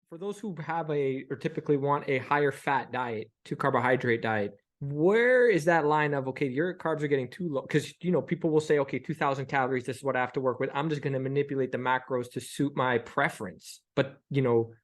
For those who have or typically want a higher fat diet, 2 carbohydrate diet, where is that line of, okay, your carbs are getting too low? Because, people will say, okay, 2000 calories, this is what I have to work with. I'm just going to manipulate the macros to suit my preference. But,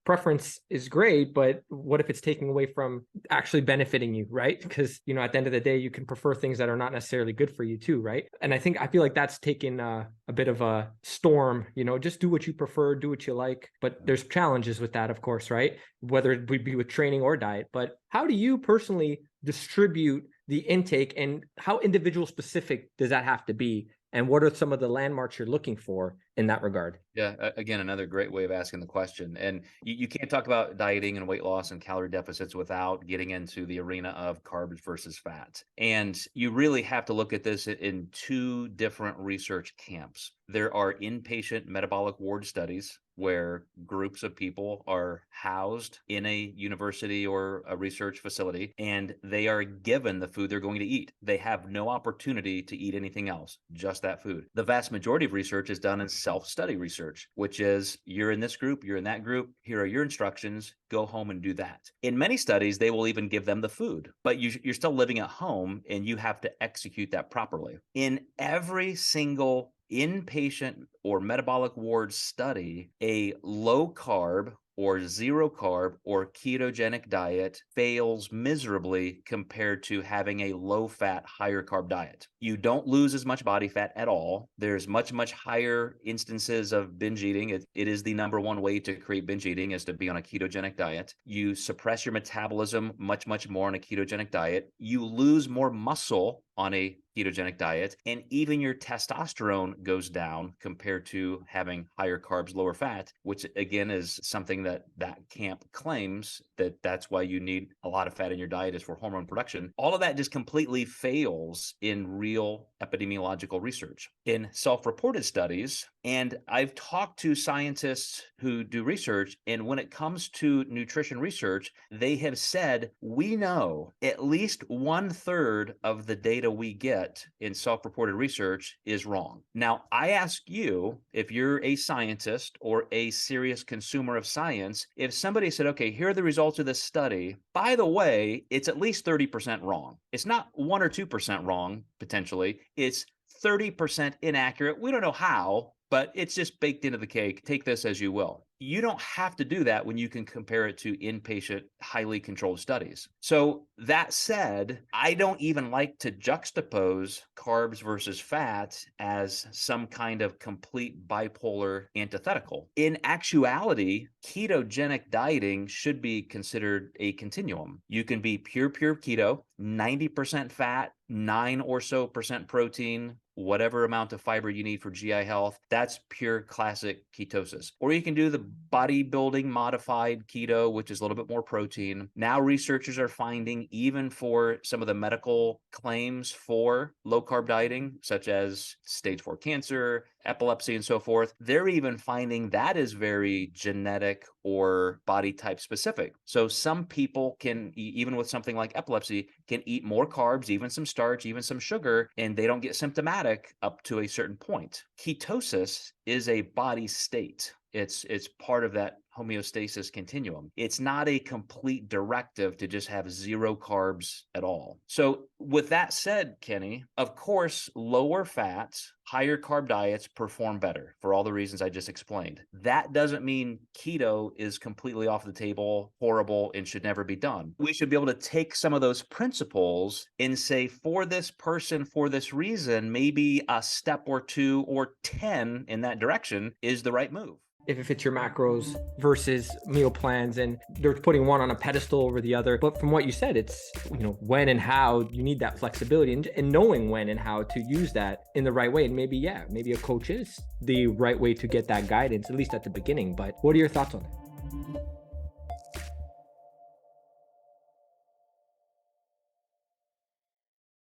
preference is great, but what if it's taking away from actually benefiting you, right? Because, at the end of the day, you can prefer things that are not necessarily good for you too, right? And I feel like that's taken a bit of a storm, just do what you prefer, do what you like. But there's challenges with that, of course, right? Whether it would be with training or diet. But how do you personally distribute the intake, and how individual specific does that have to be? And what are some of the landmarks you're looking for in that regard? Yeah, again, another great way of asking the question. And you can't talk about dieting and weight loss and calorie deficits without getting into the arena of carbs versus fat. And you really have to look at this in two different research camps. There are inpatient metabolic ward studies where groups of people are housed in a university or a research facility, and they are given the food they're going to eat. They have no opportunity to eat anything else, just that food. The vast majority of research is done in self-study research, which is you're in this group, you're in that group, here are your instructions, go home and do that. In many studies, they will even give them the food, but you're still living at home and you have to execute that properly. In every single inpatient or metabolic ward study, a low carb or zero carb or ketogenic diet fails miserably compared to having a low fat, higher carb diet. You don't lose as much body fat at all. There's much, much higher instances of binge eating. It is the number one way to create binge eating, is to be on a ketogenic diet. You suppress your metabolism much, much more on a ketogenic diet. You lose more muscle on a ketogenic diet, and even your testosterone goes down compared to having higher carbs, lower fat, which again is something that camp claims that's why you need a lot of fat in your diet, is for hormone production. All of that just completely fails in real epidemiological research. In self-reported studies, and I've talked to scientists who do research, and when it comes to nutrition research, they have said, we know at least 1/3 of the data we get in self-reported research is wrong. Now, I ask you, if you're a scientist or a serious consumer of science, if somebody said, okay, here are the results of this study, by the way, it's at least 30% wrong. It's not 1 or 2% wrong, potentially. It's 30% inaccurate. We don't know how, but it's just baked into the cake. Take this as you will. You don't have to do that when you can compare it to inpatient, highly controlled studies. So that said, I don't even like to juxtapose carbs versus fat as some kind of complete bipolar antithetical. In actuality, ketogenic dieting should be considered a continuum. You can be pure keto, 90% fat, 9% or so protein, whatever amount of fiber you need for GI health. That's pure classic ketosis. Or you can do the bodybuilding modified keto, which is a little bit more protein. Now researchers are finding, even for some of the medical claims for low carb dieting, such as stage 4 cancer, epilepsy, and so forth, they're even finding that is very genetic or body type specific. So some people can, even with something like epilepsy, can eat more carbs, even some starch, even some sugar, and they don't get symptomatic up to a certain point. Ketosis is a body state. It's part of that homeostasis continuum. It's not a complete directive to just have zero carbs at all. So with that said, Kenny, of course, lower fat, higher carb diets perform better for all the reasons I just explained. That doesn't mean keto is completely off the table, horrible, and should never be done. We should be able to take some of those principles and say, for this person, for this reason, maybe a step or 2 or 10 in that direction is the right move. If it fits your macros versus meal plans, and they're putting one on a pedestal over the other. But from what you said, it's, when and how you need that flexibility, and knowing when and how to use that in the right way. And maybe a coach is the right way to get that guidance, at least at the beginning. But what are your thoughts on that?